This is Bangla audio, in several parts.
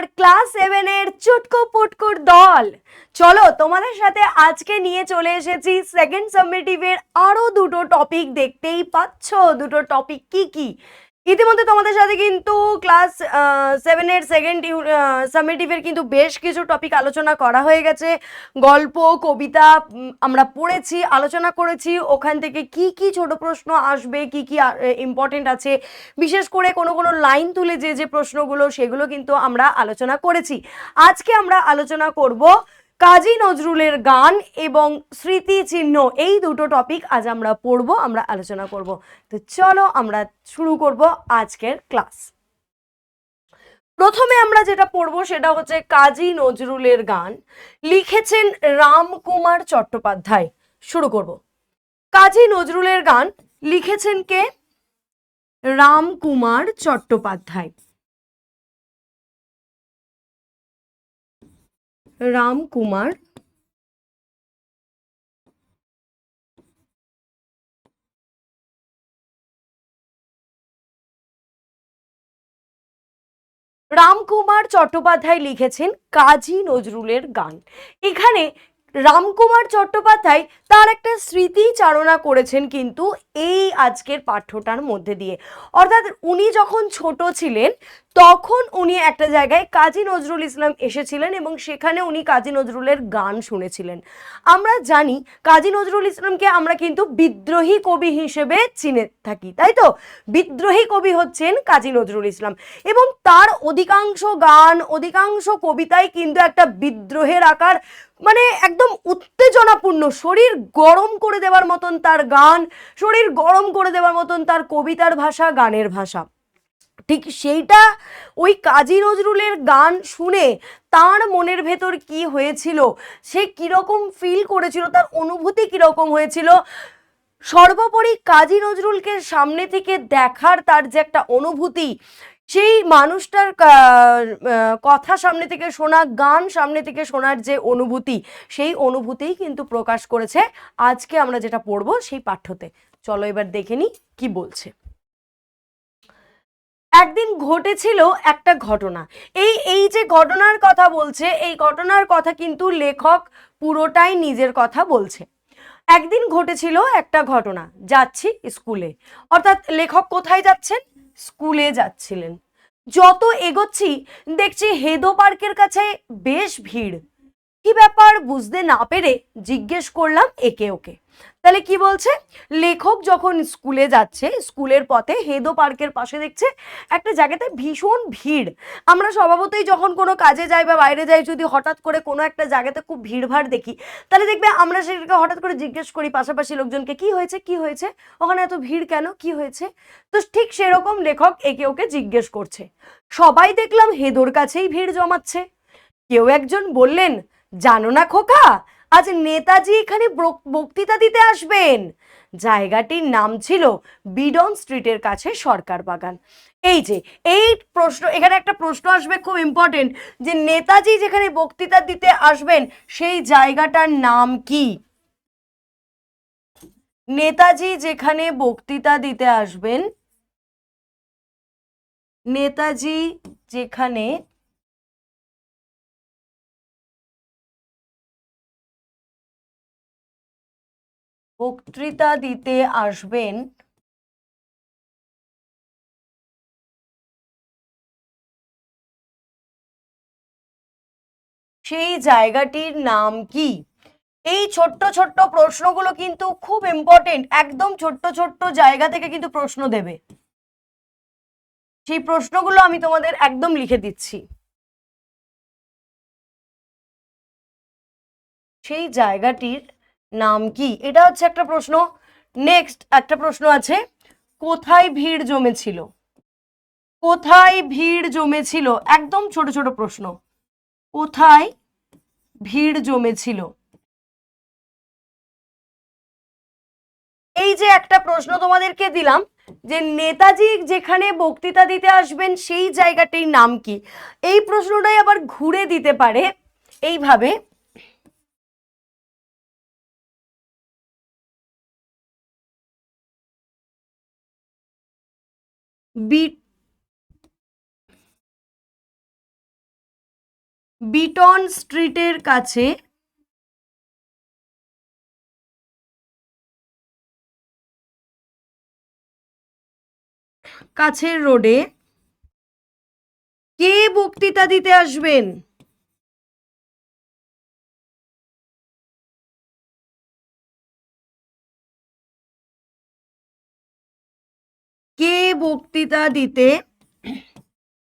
আমার ক্লাস 7 এর চুটকু পুটকুর দল। চলো তোমাদের সাথে আজকে নিয়ে চলে এসেছি সেকেন্ড সাবমিটিভের আরো দুটো টপিক। দেখতেই পাচ্ছ দুটো টপিক কি কি। ইতিমধ্যে তোমাদের সাথে কিন্তু ক্লাস 7 এর সেকেন্ড সাবমিটিভের কিন্তু বেশ কিছু টপিক আলোচনা করা হয়ে গেছে। গল্প কবিতা আমরা পড়েছি, আলোচনা করেছি। ওখান থেকে কি কি ছোট প্রশ্ন আসবে, কি কি ইম্পর্টেন্ট আছে, বিশেষ করে কোনো কোনো লাইন তুলে যে যে প্রশ্নগুলো, সেগুলো কিন্তু আমরা আলোচনা করেছি। আজকে আমরা আলোচনা করব কাজী নজরুলের গান এবং স্মৃতিচিহ্ন। এই দুটো টপিক আজ আমরা পড়ব, আমরা আলোচনা করব। তো চলো আমরা শুরু করব আজকের ক্লাস। প্রথমে আমরা যেটা পড়ব সেটা হচ্ছে কাজী নজরুলের গান, লিখেছেন রামকুমার চট্টোপাধ্যায়। শুরু করব। কাজী নজরুলের গান লিখেছেন কে? রামকুমার চট্টোপাধ্যায়। রামকুমার রামকুমার চট্টোপাধ্যায় লিখেছেন কাজী নজরুলের গান। এখানে রামকুমার চট্টোপাধ্যায় তার একটা স্মৃতিচারণা করেছেন কিন্তু এই আজকের পাঠ্যটার মধ্যে দিয়ে। অর্থাৎ উনি যখন ছোট ছিলেন তখন উনি একটা জায়গায় কাজী নজরুল ইসলাম এসেছিলেন এবং সেখানে উনি কাজী নজরুলের গান শুনেছিলেন। আমরা জানি কাজী নজরুল ইসলামকে আমরা কিন্তু বিদ্রোহী কবি হিসেবে চিনে থাকি, তাই তো? বিদ্রোহী কবি হচ্ছেন কাজী নজরুল ইসলাম এবং তার অধিকাংশ গান, অধিকাংশ কবিতাই কিন্তু একটা বিদ্রোহের আকার, মানে একদম উত্তেজনাপূর্ণ, শরীর গরম করে দেওয়ার মতন তার গান, শরীর গরম করে দেওয়ার মতন তার কবিতার ভাষা, গানের ভাষা। ঠিক সেইটা ওই কাজী নজরুলের গান শুনে তার মনের ভেতর কি হয়েছিল, সে কিরকম ফিল করেছিল, তার অনুভূতি কিরকম হয়েছিল, সর্বোপরি কাজী নজরুলকে সামনে থেকে দেখার তার যে একটা অনুভূতি, সেই মানুষটার কথা সামনে থেকে শোনা, গান সামনে থেকে শোনার যে অনুভূতি, সেই অনুভূতিই কিন্তু প্রকাশ করেছে আজকে আমরা যেটা পড়বো সেই পাঠ্যতে। চলো এবার দেখে নিই কি বলছে। একদিন ঘটেছিল একটা ঘটনা। এই এই যে ঘটনার কথা বলছে, এই ঘটনার কথা কিন্তু লেখক পুরোটাই নিজের কথা বলছে। একদিন ঘটেছিল একটা ঘটনা, যাচ্ছি স্কুলে। অর্থাৎ লেখক কোথায় যাচ্ছেন? স্কুলে যাচ্ছিলেন। যত এগোচ্ছি দেখছি হেদো পার্কের কাছে বেশ ভিড়। কি ব্যাপার বুঝতে না পেরে জিজ্ঞেস করলাম একে ওকে। তাহলে কি বলছে? লেখক যখন স্কুলে যাচ্ছে, স্কুলের পথে হেদো পার্কের পাশে দেখছে একটা জায়গাতে ভীষণ ভিড়। আমরা স্বভাবতই যখন কোনো কাজে যাই বা বাইরে যাই, যদি হঠাৎ করে কোনো একটা জায়গাতে খুব ভিড়ভাড় দেখি, তাহলে দেখবে আমরা সেটাকে হঠাৎ করে জিজ্ঞেস করি পাশাপাশি লোকজনকে, কি হয়েছে, কি হয়েছে, ওখানে এত ভিড় কেন, কি হয়েছে? তো ঠিক সেরকম লেখক একে ওকে জিজ্ঞেস করছে। সবাই দেখলাম হেদোর কাছেই ভিড় জমাচ্ছে। কেউ একজন বললেন, জানো না খোকা, আজ নেতাজি এখানে বক্তৃতা দিতে আসবেন। জায়গাটির নাম ছিল বিডন স্ট্রিটের কাছে সরকার বাগান। এই যে এই প্রশ্ন, এখানে একটা প্রশ্ন আসবে খুব ইম্পর্টেন্ট, যে নেতাজি যেখানে বক্তৃতা দিতে আসবেন সেই জায়গাটার নাম কি? নেতাজি যেখানে বক্তৃতা দিতে আসবেন, নেতাজি যেখানে বক্তৃতা দিতে আসবেন সেই জায়গাটির নাম কি? এই ছোট্ট ছোট্ট প্রশ্নগুলো কিন্তু খুব ইম্পর্টেন্ট। একদম ছোট্ট ছোট্ট জায়গা থেকে কিন্তু প্রশ্ন দেবে। সেই প্রশ্নগুলো আমি তোমাদের একদম লিখে দিচ্ছি। সেই জায়গাটির নাম কি, এটা হচ্ছে একটা প্রশ্ন। নেক্সট একটা প্রশ্ন আছে, কোথায় ভিড় জমেছিল? কোথায় ভিড় জমেছিল? একদম ছোট ছোট প্রশ্ন। কোথায় ভিড় জমেছিল? এই যে একটা প্রশ্ন তোমাদেরকে দিলাম, যে নেতাজি যেখানে বক্তৃতা দিতে আসবেন সেই জায়গাটির নাম কি, এই প্রশ্নটাই আবার ঘুরে দিতে পারে এইভাবে, বি বিটন স্ট্রিটের কাছে কাছের রোডে কে বক্তৃতা দিতে আসবেন? কে বক্তৃতা দিতে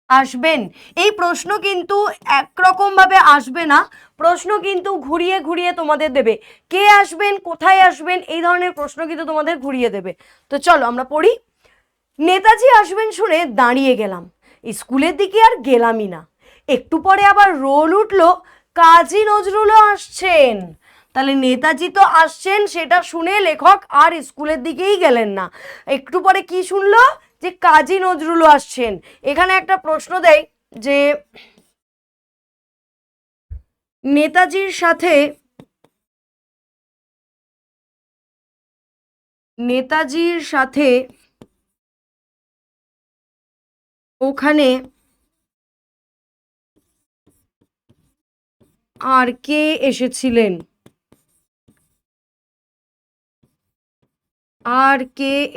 আসবেন? এই প্রশ্ন কিন্তু একরকম ভাবে আসবে না, প্রশ্ন কিন্তু ঘুরিয়ে ঘুরিয়ে তোমাদের দেবে। কে আসবেন, কোথায় আসবেন, এই ধরনের প্রশ্ন কিন্তু তোমাদের ঘুরিয়ে দেবে। তো চলো আমরা পড়ি। নেতাজি আসবেন শুনে দাঁড়িয়ে গেলাম, স্কুলের দিকে আর গেলামই না। একটু পরে আবার রোল উঠলো, কাজী নজরুলও আসছেন। তাহলে নেতাজি তো আসছেন সেটা শুনে লেখক আর স্কুলের দিকেই গেলেন না, একটু পরে কি শুনলো, যে কাজী নজরুলও আসছেন। এখানে একটা প্রশ্ন দেয় যে নেতাজির সাথে ওখানে আর কে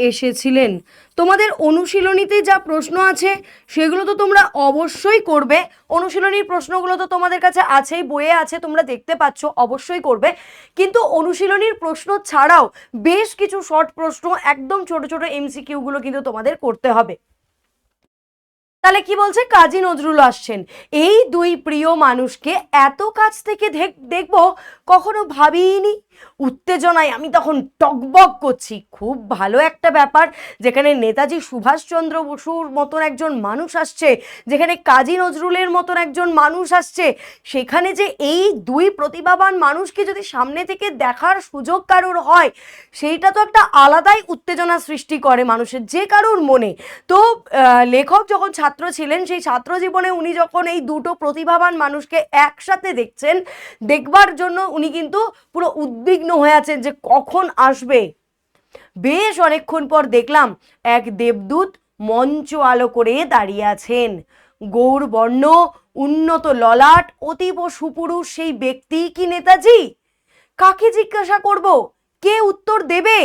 এসেছিলেন? তোমাদের অনুশীলনীতে যা প্রশ্ন আছে সেগুলো তো তোমরা অবশ্যই করবে। অনুশীলনীর প্রশ্নগুলো তো তোমাদের কাছে আছেই, বইয়ে আছে, তোমরা দেখতে পাচ্ছ, অবশ্যই করবে। কিন্তু অনুশীলনীর প্রশ্ন ছাড়াও বেশ কিছু শর্ট প্রশ্ন, একদম ছোট ছোট এমসিকিউগুলো কিন্তু তোমাদের করতে হবে। তাহলে কি বলছে, কাজী নজরুল আসছেন। এই দুই প্রিয় মানুষকে এত কাছ থেকে দেখবো কখনো ভাবিনি। উত্তেজনায় আমি তখন টকবক করছি। খুব ভালো একটা ব্যাপার, যেখানে নেতাজি সুভাষচন্দ্র বসুর মতন একজন মানুষ আসছে, যেখানে কাজী নজরুলের মতন একজন মানুষ আসছে, সেখানে যে এই দুই প্রতিভাবান মানুষকে যদি সামনে থেকে দেখার সুযোগ কারোর হয়, সেইটা তো একটা আলাদাই উত্তেজনা সৃষ্টি করে মানুষের যে কারোর মনে। তো লেখক যখন ছাত্র ছিলেন, সেই ছাত্র জীবনে উনি যখন এই দুটো প্রতিভাবান মানুষকে একসাথে দেখছেন, দেখবার জন্য উনি কিন্তু পুরো উদ্বিগ্ন হয়ে আছেন যে কখন আসবে। বেশ অনেকক্ষণ পর দেখলাম এক দেবদূত মঞ্চ আলো করে দাঁড়িয়ে আছেন। গৌরবর্ণ, উন্নত ললাট, অতীব সুপুরুষ সেই ব্যক্তি কি নেতাজি? কাকে জিজ্ঞাসা করব, কে উত্তর দেবে?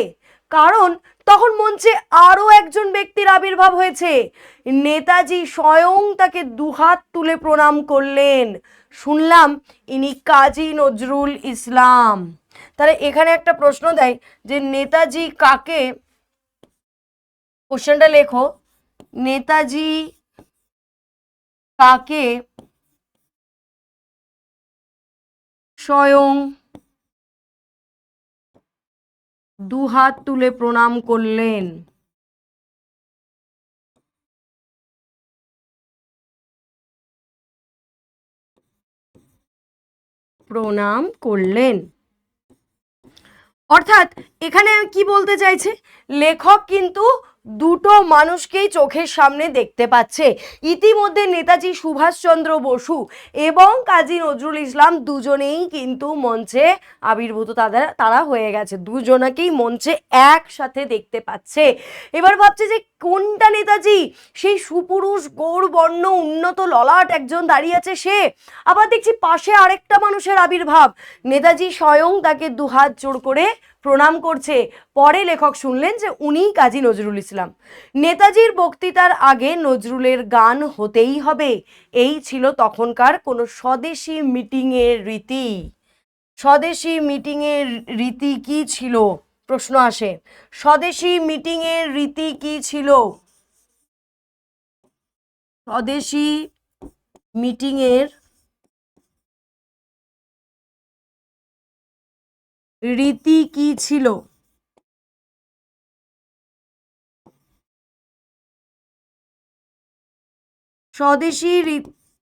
কারণ তখন মঞ্চে আরো একজন ব্যক্তির আবির্ভাব হয়েছে। নেতাজি স্বয়ং তাকে দুহাত তুলে প্রণাম করলেন। শুনলাম ইনি কাজী নজরুল ইসলাম। তাহলে এখানে একটা প্রশ্ন দেয় যে নেতাজি কাকে, কোশ্চেনটা লেখো, নেতাজি কাকে স্বয়ং দুহাত তুলে প্রণাম করলেন? প্রণাম করলেন। অর্থাৎ এখানে কি বলতে চাইছে, লেখক কিন্তু দুটো মানুষকেই চোখের সামনে দেখতে পাচ্ছে। ইতিমধ্যে নেতাজি সুভাষচন্দ্র বসু এবং কাজী নজরুল ইসলাম দুজনেই কিন্তু মঞ্চে আবির্ভূত, তারা হয়ে গেছে, দুজনাকেই মঞ্চে একসাথে দেখতে পাচ্ছে। এবার ভাবছে যে কোনটা নেতাজি, সেই সুপুরুষ গৌরবর্ণ উন্নত ললাট একজন দাঁড়িয়ে আছে সে, আবার দেখছি পাশে আরেকটা মানুষের আবির্ভাব, নেতাজি স্বয়ং তাকে দুহাত জোড় করে প্রণাম করছে। পরে লেখক শুনলেন যে উনিই কাজী নজরুল ইসলাম। নেতাজির বক্তৃতার আগে নজরুলের গান হতেই হবে, এই ছিল তখনকার কোনো স্বদেশী মিটিংয়ের রীতি। স্বদেশী মিটিংয়ের রীতি কি ছিল, প্রশ্ন আসে, স্বদেশী মিটিংয়ের রীতি কি ছিল? স্বদেশী মিটিংয়ের রীতি কি ছিল? স্বদেশী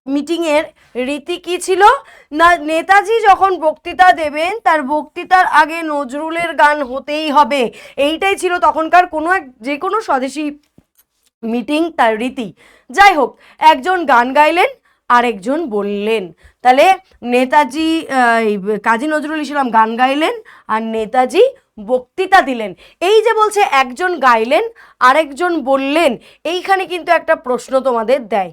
মিটিংয়ের রীতি কি ছিল না, নেতাজি যখন বক্তৃতা দেবেন তার বক্তৃতার আগে নজরুলের গান হতেই হবে, এইটাই ছিল তখনকার কোনো যে কোনো স্বদেশী মিটিং তার রীতি। যাই হোক, একজন গান গাইলেন, আরেকজন বললেন। তাহলে নেতাজি কাজী নজরুল ইসলাম গান গাইলেন আর নেতাজি বক্তৃতা দিলেন। এই যে বলছে একজন গাইলেন আরেকজন বললেন, এইখানে কিন্তু একটা প্রশ্ন তোমাদের দেয়,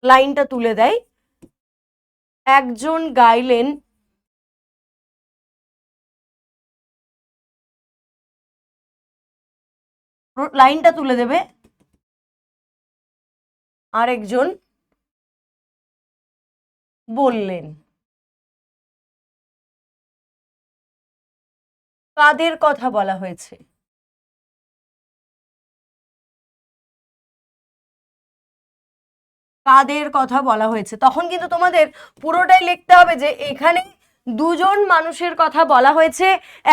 লাইনটা তুলে দেয়, একজন গাইলেন লাইনটা তুলে দেবে, আরেকজন বললেন। কাদের কথা বলা হয়েছে? কাদের কথা বলা হয়েছে? তখন কিন্তু তোমাদের পুরোটাই লিখতে হবে যে এখানে দুজন মানুষের কথা বলা হয়েছে।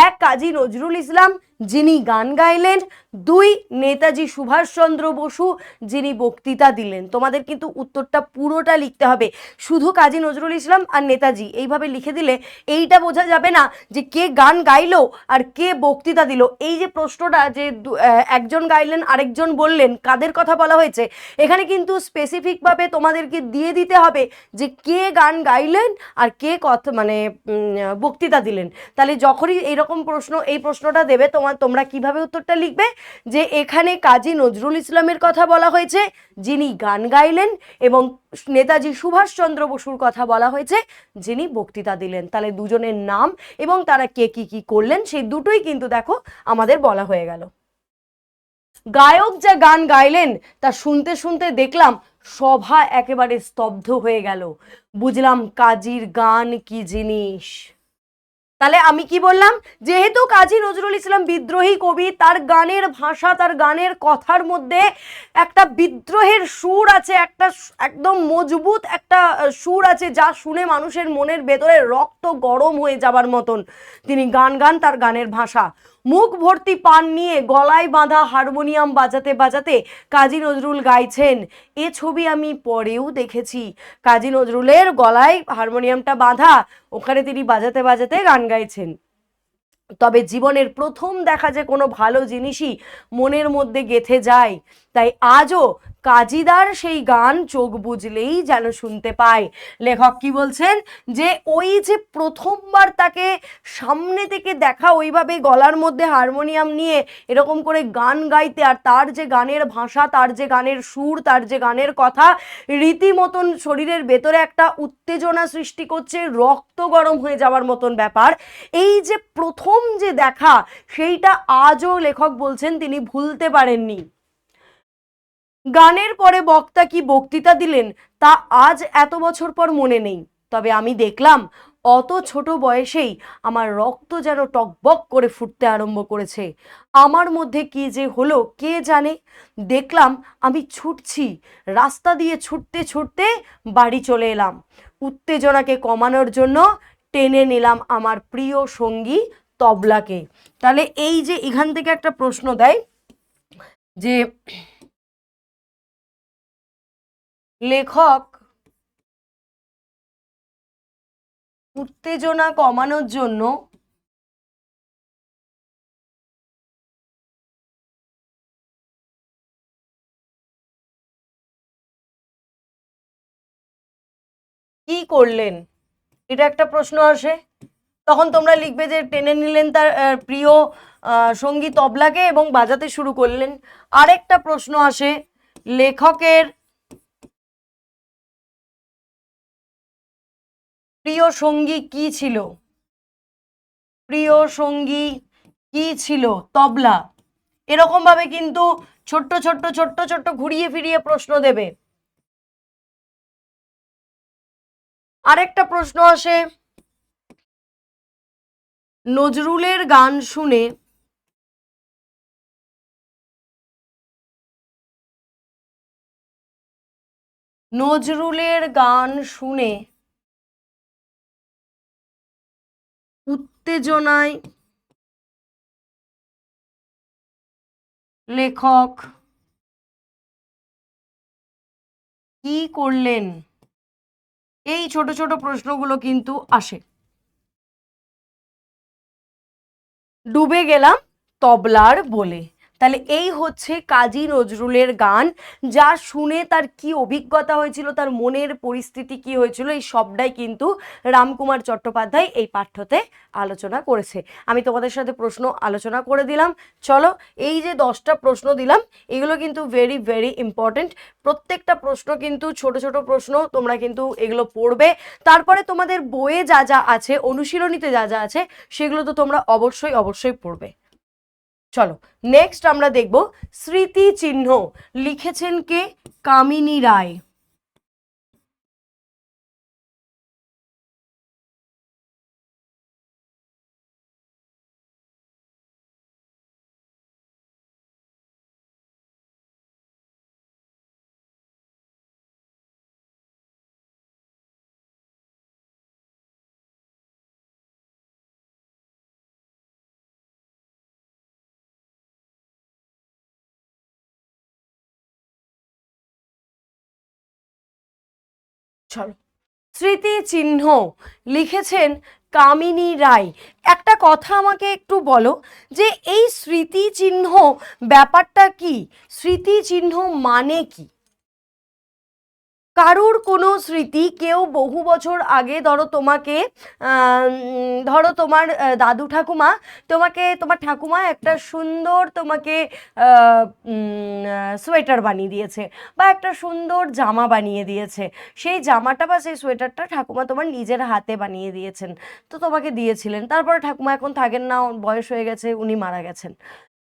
এক কাজী নজরুল ইসলাম যিনি গান গাইলেন, দুই নেতাজি সুভাষচন্দ্র বসু যিনি বক্তৃতা দিলেন। তোমাদের কিন্তু উত্তরটা পুরোটা লিখতে হবে। শুধু কাজী নজরুল ইসলাম আর নেতাজি এইভাবে লিখে দিলে এইটা বোঝা যাবে না যে কে গান গাইলো আর কে বক্তৃতা দিল। এই যে প্রশ্নটা যে একজন গাইলেন আরেকজন বললেন, কাদের কথা বলা হয়েছে, এখানে কিন্তু স্পেসিফিকভাবে তোমাদেরকে দিয়ে দিতে হবে যে কে গান গাইলেন আর কে কথা মানে বক্তৃতা দিলেন। তাহলে যখনই এইরকম প্রশ্ন এই প্রশ্নটা দেবে তোমরা কিভাবে উত্তরটা লিখবে যে এখানে কাজী নজরুল ইসলামের কথা বলা হয়েছে যিনি গান গাইলেন, এবং নেতাজি সুভাষচন্দ্র বসুর কথা বলা হয়েছে যিনি বক্তৃতা দিলেন। তাহলে দুজনের নাম এবং তারা কে কি কি করলেন সেই দুটোই কিন্তু দেখো আমাদের বলা হয়ে গেল। গায়ক যা গান গাইলেন তা শুনতে শুনতে দেখলাম সভা একেবারে স্তব্ধ হয়ে গেল। বুঝলাম কাজীর গান কি জিনিস। তাহলে আমি কি বললাম, যেহেতু কাজী নজরুল ইসলাম বিদ্রোহী কবি, তার গানের ভাষা তার গানের কথার মধ্যে একটা বিদ্রোহের সুর আছে, একটা একদম মজবুত একটা সুর আছে যা শুনে মানুষের মনের ভেতরে রক্ত গরম হয়ে যাবার মতন তিনি গান গান। তার গানের ভাষা, মুখ ভর্তি পান নিয়ে গলায় বাঁধা হারমোনিয়াম বাজাতে বাজাতে কাজী নজরুল গাইছেন। এ ছবি আমি পরেও দেখেছি। কাজী নজরুলের গলায় হারমোনিয়ামটা বাঁধা, ওখানে তিনি বাজাতে বাজাতে গান গাইছেন। তবে জীবনের প্রথম দেখা যে কোনো ভালো জিনিসই মনের মধ্যে গেঁথে যায়, তাই আজও কাজীদার সেই গান চোখ বুঝলেই যেন শুনতে পায়। লেখক কি বলছেন যে ওই যে প্রথমবার তাকে সামনে থেকে দেখা, ওইভাবে গলার মধ্যে হারমোনিয়াম নিয়ে এরকম করে গান গাইতে, আর তার যে গানের ভাষা, তার যে গানের সুর, তার যে গানের কথা, রীতিমতন শরীরের ভেতরে একটা উত্তেজনা সৃষ্টি করছে, রক্ত গরম হয়ে যাওয়ার মতন ব্যাপার। এই যে প্রথম যে দেখা, সেইটা আজও লেখক বলছেন তিনি ভুলতে পারেননি। গানের পরে বক্তা কি বক্তৃতা দিলেন তা আজ এত বছর পর মনে নেই, তবে আমি দেখলাম অত ছোট বয়সেই আমার রক্ত যেন টকবক করে ফুটতে আরম্ভ করেছে। আমার মধ্যে কি যে হলো কে জানে। দেখলাম আমি ছুটছি, রাস্তা দিয়ে ছুটতে ছুটতে বাড়ি চলে এলাম। উত্তেজনাকে কমানোর জন্য টেনে নিলাম আমার প্রিয় সঙ্গী তবলাকে। তাহলে এই যে এখান থেকে একটা প্রশ্ন দেয় যে লেখক উত্তেজনা কমানোর জন্য কি করলেন, এটা একটা প্রশ্ন আসে। তখন তোমরা লিখবে যে টেনে নিলেন তার প্রিয় সঙ্গী তবলাকে এবং বাজাতে শুরু করলেন। আরেকটা প্রশ্ন আসে, লেখকের প্রিয় সঙ্গী কি ছিল? প্রিয় সঙ্গী কি ছিল? তবলা। এরকম ভাবে কিন্তু ছোট্ট ছোট্ট ছোট্ট ছোট্ট ঘুরিয়ে ফিরিয়ে প্রশ্ন দেবে। আরেকটা প্রশ্ন আসে, নজরুলের গান শুনে নজরুলের গান শুনে উত্তেজনায় লেখক কি করলেন? এই ছোট ছোট প্রশ্নগুলো কিন্তু আসে। ডুবে গেলাম তবলার বলে। তাহলে এই হচ্ছে কাজী নজরুলের গান, যা শুনে তার কি অভিজ্ঞতা হয়েছিল, তার মনের পরিস্থিতি কি হয়েছিল, এই সবটাই কিন্তু রামকুমার চট্টোপাধ্যায় এই পাঠ্যতে আলোচনা করেছে। আমি তোমাদের সাথে প্রশ্ন আলোচনা করে দিলাম। চলো, এই যে 10টা প্রশ্ন দিলাম, এগুলো কিন্তু ভেরি ভেরি ইম্পর্টেন্ট। প্রত্যেকটা প্রশ্ন কিন্তু ছোট ছোট প্রশ্ন, তোমরা কিন্তু এগুলো পড়বে। তারপরে তোমাদের বইয়ে যা যা আছে, অনুশীলনীতে যা যা আছে, সেগুলো তো তোমরা অবশ্যই অবশ্যই পড়বে। চলো নেক্সট আমরা দেখব স্মৃতিচিহ্ন। লিখেছেন কে? কামিনী রায়। চলো, স্মৃতিচিহ্ন লিখেছেন কামিনী রায়। একটা কথা আমাকে একটু বলো, যে এই স্মৃতিচিহ্ন ব্যাপারটা কি? স্মৃতিচিহ্ন মানে কি? কারুর কোনো স্মৃতি, কেউ বহু বছর আগে, ধরো তোমাকে ধরো তোমার দাদু ঠাকুমা তোমাকে, তোমার ঠাকুমা একটা সুন্দর তোমাকে সোয়েটার বানিয়ে দিয়েছে, বা একটা সুন্দর জামা বানিয়ে দিয়েছে। সেই জামাটা বা সেই সোয়েটারটা ঠাকুমা তোমার নিজের হাতে বানিয়ে দিয়েছেন, তো তোমাকে দিয়েছিলেন। তারপরে ঠাকুমা এখন থাকেন না, বয়স হয়ে গেছে, উনি মারা গেছেন।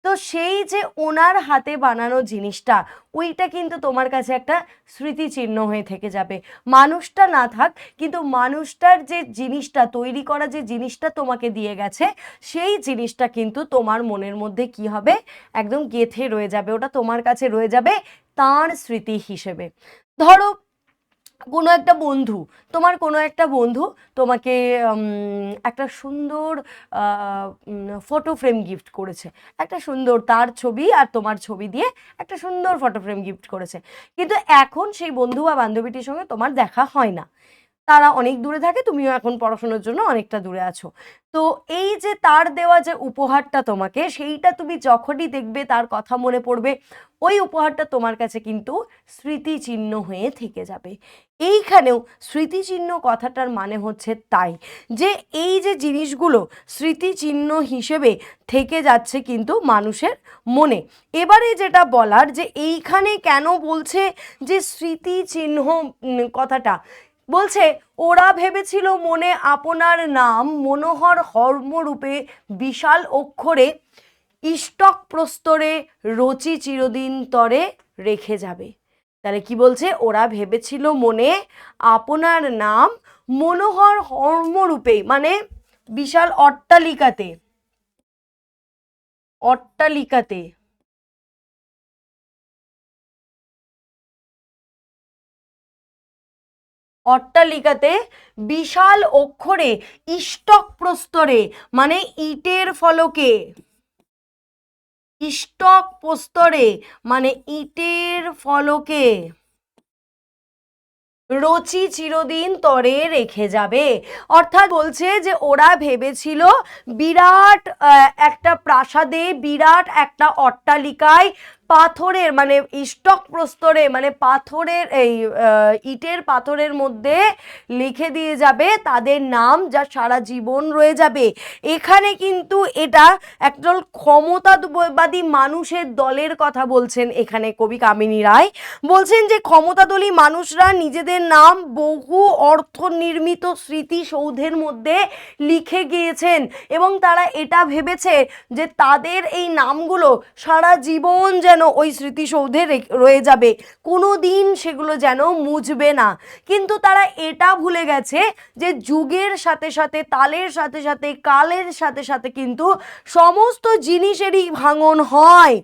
তো সেই যে ওনার হাতে বানানো জিনিসটা, ওইটা কিন্তু তোমার কাছে একটা স্মৃতিচিহ্ন হয়ে থেকে যাবে। মানুষটা না থাক, কিন্তু মানুষটার যে জিনিসটা তৈরি করা, যে জিনিসটা তোমাকে দিয়ে গেছে, সেই জিনিসটা কিন্তু তোমার মনের মধ্যে কি হবে, একদম গেঁথে রয়ে যাবে। ওটা তোমার কাছে রয়ে যাবে তার স্মৃতি হিসেবে। ধরো কোনো একটা বন্ধু, তোমার কোনো একটা বন্ধু তোমাকে একটা সুন্দর ফটো ফ্রেম গিফট করেছে, একটা সুন্দর তার ছবি আর তোমার ছবি দিয়ে একটা সুন্দর ফটো ফ্রেম গিফট করেছে। কিন্তু এখন সেই বন্ধু বা বান্ধবীটির সঙ্গে তোমার দেখা হয় না, তারা অনেক দূরে থাকে, তুমিও এখন পড়াশোনার জন্য অনেকটা দূরে আছো। তো এই যে তার দেওয়া যে উপহারটা তোমাকে, সেইটা তুমি যখনই দেখবে তার কথা মনে পড়বে, ওই উপহারটা তোমার কাছে কিন্তু স্মৃতিচিহ্ন হয়ে থেকে যাবে। এইখানেও স্মৃতিচিহ্ন কথাটার মানে হচ্ছে তাই, যে এই যে জিনিসগুলো স্মৃতিচিহ্ন হিসেবে থেকে যাচ্ছে কিন্তু মানুষের মনে। এবারে যেটা বলার, যে এইখানে কেন বলছে যে স্মৃতিচিহ্ন কথাটা, বলছে ওরা ভেবেছিল মনে আপনার নাম মনোহর হর্মরূপে বিশাল অক্ষরে ইষ্টক প্রস্তরে রচি চিরদিন তরে রেখে যাবে। তাহলে কি বলছে? ওরা ভেবেছিল মনে আপনার নাম মনোহর হর্মরূপে, মানে বিশাল অট্টালিকাতে, অট্টালিকাতে অট্টালিকাতে বিশাল অক্ষরে ইষ্টক প্রস্তরে, মানে ইটের ফলকে, ইষ্টক প্রস্তরে মানে ইটের ফলকে রচি চিরদিন তরে রেখে যাবে। অর্থাৎ বলছে যে ওরা ভেবেছিল বিরাট একটা প্রাসাদে, বিরাট একটা অট্টালিকায়, পাথরের মানে ইষ্টক প্রস্তরে মানে পাথরের এই ইটের পাথরের মধ্যে লিখে দিয়ে যাবে তাদের নাম, যা সারা জীবন রয়ে যাবে। এখানে কিন্তু এটা একদল ক্ষমতাবাদী মানুষের দলের কথা বলছেন এখানে কবি কামিনী রায়। বলছেন যে ক্ষমতাদলী মানুষরা নিজেদের নাম বহু অর্থ নির্মিত স্মৃতিসৌধের মধ্যে লিখে গিয়েছেন, এবং তারা এটা ভেবেছে যে তাদের এই নামগুলো সারা জীবন যেন ওই স্মৃতিসৌধে রয়ে যাবে, কোনো দিন সেগুলো যেন মুছবে না। কিন্তু তারা এটা ভুলে গেছে যে যুগের সাথে সাথে, তালের সাথে সাথে, কালের সাথে সাথে কিন্তু সমস্ত জিনিসেরই ভাঙন হয়।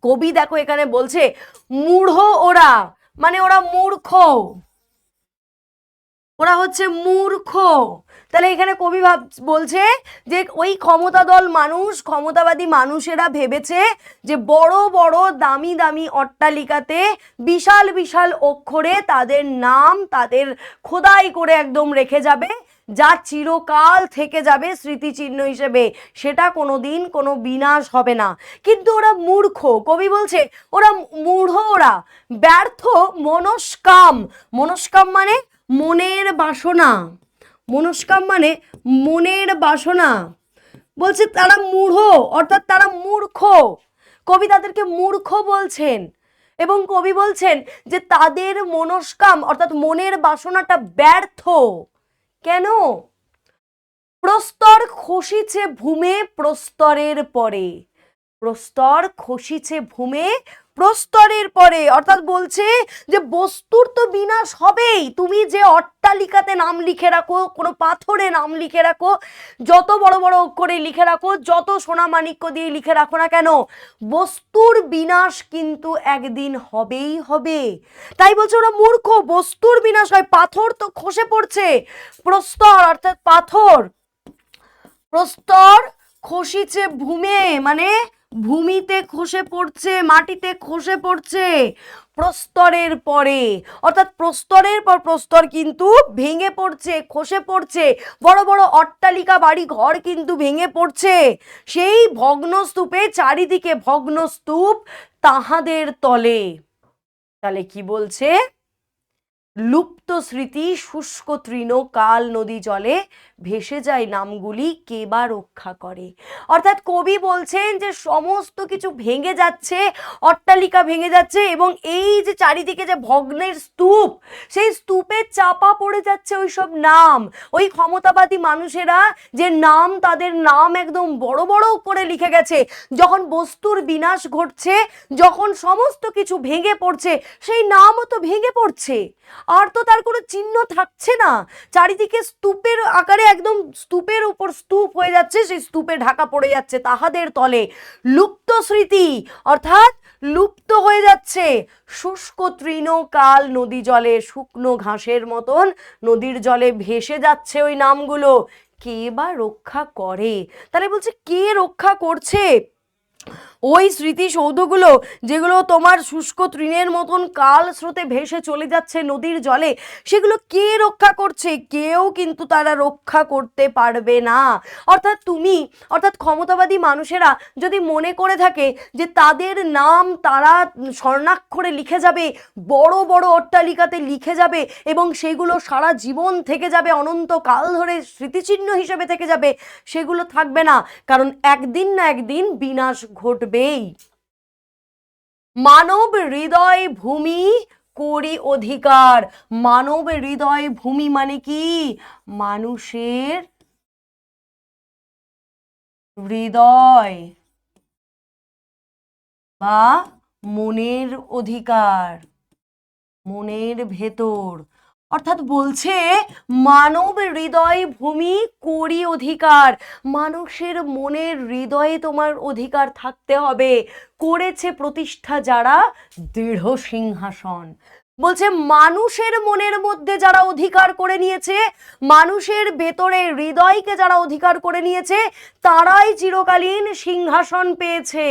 কবি দেখো এখানে বলছে মূঢ় ওরা, মানে ওরা মূর্খ, ওরা হচ্ছে মূর্খ। তাহলে এখানে কবি বলছে যে ওই ক্ষমতাদল মানুষ, ক্ষমতাবাদী মানুষেরা ভেবেছে যে বড় বড় দামি দামি অট্টালিকাতে বিশাল বিশাল অক্ষরে তাদের নাম, তাদের খোদাই করে একদম রেখে যাবে, যা চিরকাল থেকে যাবে স্মৃতিচিহ্ন হিসেবে, সেটা কোনোদিন কোনো বিনাশ হবে না। কিন্তু ওরা মূর্খ, কবি বলছে ওরা মূঢ়, ওরা ব্যর্থ, মনস্কাম। মনস্কাম মানে মনের বাসনা, মনস্কাম মানে মনের বাসনা। বলছে তারা মূঢ়, অর্থাৎ তারা মূর্খ। কবি তাদেরকে মূর্খ বলছেন এবং কবি বলছেন যে তাদের মনস্কাম অর্থাৎ মনের বাসনাটা ব্যর্থ। কেন? প্রস্তর খসিছে ভূমে প্রস্তরের পরে, প্রস্তর খসিছে ভূমে প্রস্তরের পরে, অর্থাৎ বলছে যে বস্তুর তো বিনাশ হবেই। তুমি যে অট্টালিকাতে নাম লিখে রাখো, কোনো পাথরে নাম লিখে রাখো, যত বড় বড় অক্ষরে লিখে রাখো, যত সোনা মানিক্য দিয়ে লিখে রাখো না কেন, বস্তুর বিনাশ কিন্তু একদিন হবেই হবে। তাই বলছে ওরা মূর্খ, বস্তুর বিনাশ হয়, পাথর তো খসে পড়ছে। প্রস্তর অর্থাৎ পাথর, প্রস্তর খসিছে ভূমে মানে ভূমিতে খসে পড়ছে, মাটিতে খসে পড়ছে প্রস্তরের পরে, অর্থাৎ প্রস্তরের পর প্রস্তর কিন্তু ভেঙে পড়ছে, খসে পড়ছে। বড় বড় অট্টালিকা বাড়ি ঘর কিন্তু ভেঙে পড়ছে। সেই ভগ্ন স্তূপে, চারিদিকে ভগ্ন স্তূপ তাহাদের তলে। তাহলে কি বলছে? লুপ্ত স্মৃতি শুষ্ক তৃণ কাল নদী জলে ভেসে যায় নামগুলি কে বা রক্ষা করে। অর্থাৎ কবি বলছেন যে সমস্ত কিছু ভেঙে যাচ্ছে, অট্টালিকা ভেঙে যাচ্ছে এবং এই যে চারিদিকে যে ভগ্নের স্তূপ, সেই স্তূপে চাপা পড়ে যাচ্ছে ওই সব নাম। ওই ক্ষমতাবাদী মানুষেরা যে নাম, তাদের নাম একদম বড় বড় করে লিখে গেছে। যখন বস্তুর বিনাশ ঘটছে, যখন সমস্ত কিছু ভেঙে পড়ছে, সেই নামও তো ভেঙে পড়ছে, আর তো তার কোনো চিহ্ন থাকছে না। চারিদিকে স্তূপের আকারে একদম স্তূপের উপর স্তূপ হয়ে যাচ্ছে, সেই স্তূপে ঢাকা পড়ে যাচ্ছে তাহাদের তলে। লুপ্ত স্মৃতি অর্থাৎ লুপ্ত হয়ে যাচ্ছে। শুষ্ক তৃণ কাল নদী জলে, শুকনো ঘাসের মতন নদীর জলে ভেসে যাচ্ছে ওই নামগুলো। কে বা রক্ষা করে? তাহলে বলছে কে রক্ষা করছে ওই স্মৃতিসৌধগুলো, যেগুলো তোমার শুষ্ক তৃণের মতন কাল স্রোতে ভেসে চলে যাচ্ছে নদীর জলে? সেগুলো কে রক্ষা করছে? কেউ কিন্তু তারা রক্ষা করতে পারবে না। অর্থাৎ তুমি, অর্থাৎ ক্ষমতাবাদী মানুষেরা যদি মনে করে থাকে যে তাদের নাম তারা স্বর্ণাক্ষরে লিখে যাবে, বড় বড় অট্টালিকাতে লিখে যাবে এবং সেগুলো সারা জীবন থেকে যাবে, অনন্তকাল ধরে স্মৃতিচিহ্ন হিসেবে থেকে যাবে, সেগুলো থাকবে না। কারণ একদিন না একদিন বিনাশ ঘটবেই। মানব হৃদয় ভূমি করি অধিকার। মানব হৃদয় ভূমি মানে কি? মানুষের হৃদয় বা মনের অধিকার, মনের ভেতর। অর্থাৎ বলছে মানব হৃদয় ভূমি করি অধিকার। মানুষের মনের হৃদয়ে তোমার অধিকার থাকতে হবে। করেছে প্রতিষ্ঠা যারা দৃঢ় সিংহাসন। বলছে মানুষের মনের মধ্যে যারা অধিকার করে নিয়েছে, মানুষের ভেতরে হৃদয়কে যারা অধিকার করে নিয়েছে, তারাই চিরকালীন সিংহাসন পেয়েছে।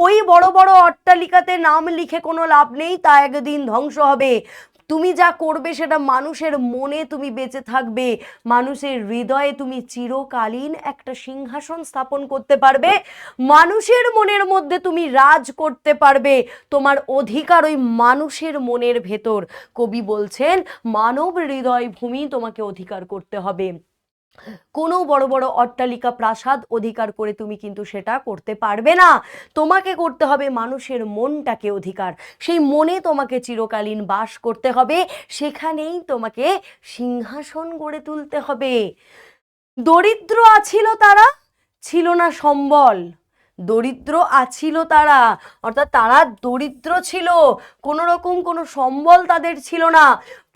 ওই বড় বড় অট্টালিকাতে নাম লিখে কোনো লাভ নেই, তা একদিন ধ্বংস হবে। তুমি যা করবে সেটা মানুষের মনে তুমি বেঁচে থাকবে, মানুষের হৃদয়ে তুমি চিরকালীন একটা সিংহাসন স্থাপন করতে পারবে, মানুষের মনের মধ্যে তুমি রাজ করতে পারবে। তোমার অধিকার ওই মানুষের মনের ভেতর। কবি বলছেন মানব হৃদয় ভূমি তোমাকে অধিকার করতে হবে। কোনো বড় বড় অট্টালিকা প্রাসাদ অধিকার করে তুমি কিন্তু সেটা করতে পারবে না। তোমাকে করতে হবে মানুষের মনটাকে অধিকার। সেই মনে তোমাকে চিরকালীন বাস করতে হবে, সেখানেই তোমাকে সিংহাসন গড়ে তুলতে হবে। দরিদ্র আছিল তারা, ছিল না সম্বল। দরিদ্র আছিল তারা, অর্থাৎ তারা দরিদ্র ছিল, কোনো রকম কোনো সম্বল তাদের ছিল না।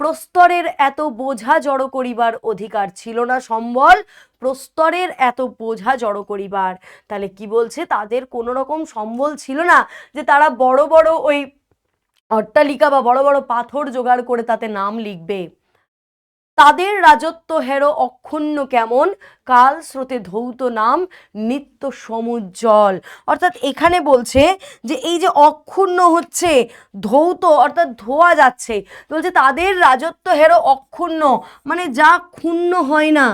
প্রস্তরের এত বোঝা জড়ো করিবার অধিকার ছিল না সম্বল, প্রস্তরের এত বোঝা জড়ো করিবার। তাহলে কি বলছে? তাদের কোনো রকম সম্বল ছিল না যে তারা বড় বড় ওই অট্টালিকা বা বড় বড় পাথর জোগাড় করে তাতে নাম লিখবে। তাদের রাজত্ব হেরো অক্ষুণ্ণ কেমন, কাল স্রোতে ধৌত নাম নিত্য সমুজ্জ্বল। অর্থাৎ এখানে বলছে যে এই যে অক্ষুণ্ণ হচ্ছে, ধৌত অর্থাৎ ধোয়া যাচ্ছে, বলছে তাদের রাজত্ব হেরো অক্ষুণ্ণ, মানে যা ক্ষুণ্ণ হয় না,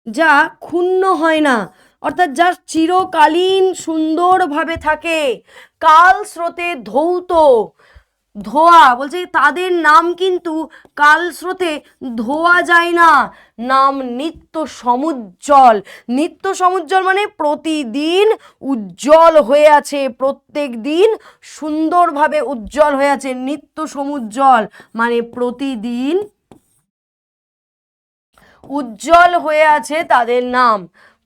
যা ক্ষুণ্ণ হয় না, অর্থাৎ যা চিরকালীন সুন্দরভাবে থাকে। কাল স্রোতে ধৌত, ধোয়া, বলছে তাদের নাম কিন্তু কাল স্রোতে ধোয়া যায় না, নাম নিত্য সমুজ্জ্বল। নিত্য সমুজ্জ্বল মানে প্রতিদিন উজ্জ্বল হয়ে আছে, প্রত্যেক দিন সুন্দরভাবে উজ্জ্বল হয়ে আছে। নিত্য সমুজ্জ্বল মানে প্রতিদিন উজ্জ্বল হয়ে আছে তাদের নাম,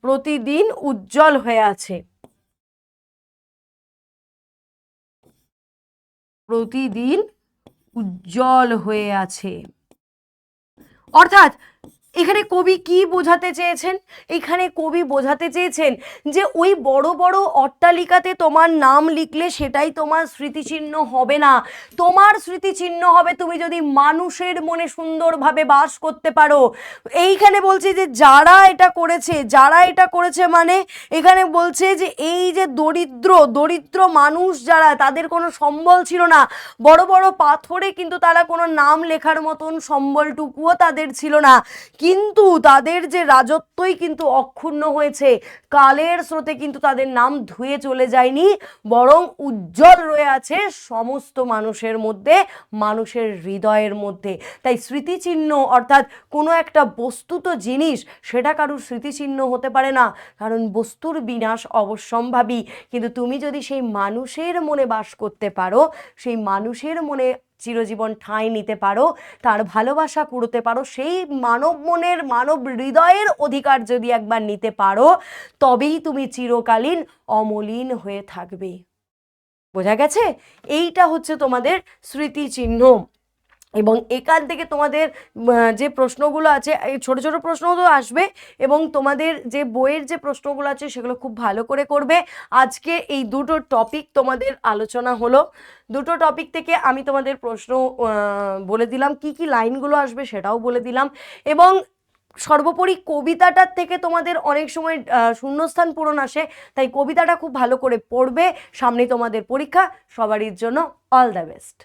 প্রতিদিন উজ্জ্বল হয়ে আছে, প্রতিদিন উজ্জ্বল হয়ে আছে। অর্থাৎ এখানে কবি কি বোঝাতে চেয়েছেন, এখানে কবি বোঝাতে চেয়েছেন যে ওই বড় বড় অট্টালিকাতে তোমার নাম লিখলে সেটাই তোমার স্মৃতিচিহ্ন হবে না, তোমার স্মৃতিচিহ্ন হবে তুমি যদি মানুষের মনে সুন্দরভাবে বাস করতে পারো। এইখানে বলছে যে যারা এটা করেছে, যারা এটা করেছে মানে এখানে বলছে যে এই যে দরিদ্র দরিদ্র মানুষ যারা, তাদের কোনো সম্বল ছিল না, বড় বড় পাথরে কিন্তু তারা কোনো নাম লেখার মতন সম্বলটুকুও তাদের ছিল না, কিন্তু তাদের যে রাজত্বই কিন্তু অক্ষুণ্ণ হয়েছে, কালের স্রোতে কিন্তু তাদের নাম ধুয়ে চলে যায়নি, বরং উজ্জ্বল রয়ে আছে সমস্ত মানুষের মধ্যে, মানুষের হৃদয়ের মধ্যে। তাই স্মৃতিচিহ্ন অর্থাৎ কোনো একটা বস্তুত জিনিস, সেটা কারুর স্মৃতিচিহ্ন হতে পারে না, কারণ বস্তুর বিনাশ অবশ্যম্ভাবী, কিন্তু তুমি যদি সেই মানুষের মনে বাস করতে পারো, সেই মানুষের মনে চিরজীবন ঠাঁই নিতে পারো, তার ভালোবাসা কুড়োতে পারো, সেই মানব মনের মানব হৃদয়ের অধিকার যদি একবার নিতে পারো, তবেই তুমি চিরকালীন অমলিন হয়ে থাকবে। বোঝা গেছে? এইটা হচ্ছে তোমাদের স্মৃতিচিহ্ন। এবং এখান থেকে তোমাদের যে প্রশ্নগুলো আছে, এই ছোটো ছোটো প্রশ্ন তো আসবে, এবং তোমাদের যে বইয়ের যে প্রশ্নগুলো আছে সেগুলো খুব ভালো করে করবে। আজকে এই দুটো টপিক তোমাদের আলোচনা হলো, দুটো টপিক থেকে আমি তোমাদের প্রশ্ন বলে দিলাম, কি কি লাইনগুলো আসবে সেটাও বলে দিলাম, এবং সর্বোপরি কবিতাটার থেকে তোমাদের অনেক সময় শূন্যস্থান পূরণ আসে, তাই কবিতাটা খুব ভালো করে পড়বে। সামনে তোমাদের পরীক্ষা, সবারই জন্য অল দ্য বেস্ট।